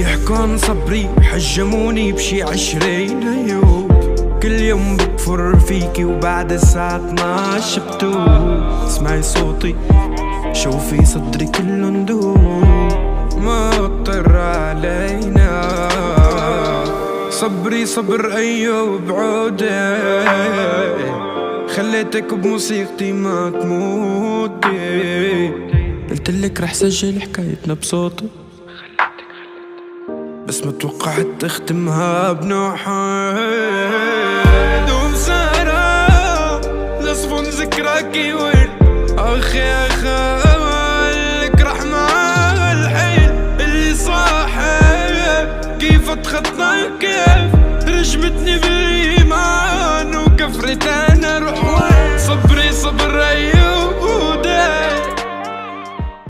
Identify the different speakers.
Speaker 1: بيحكوا عن صبري حجموني بشي 20 عيوب. كل يوم بكفر فيكي وبعد الساعة 12 بتوب. اسمعي صوتي شوفي صدري كله ندوب. ما اضطر علينا صبري صبر أيوب عودي. خليتك بموسيقتي ما تموتي. قلتلك رح سجل حكايتنا بصوتي بس ما توقعت تختمها بنوحي. دوم سهرة لصفن ذكراكي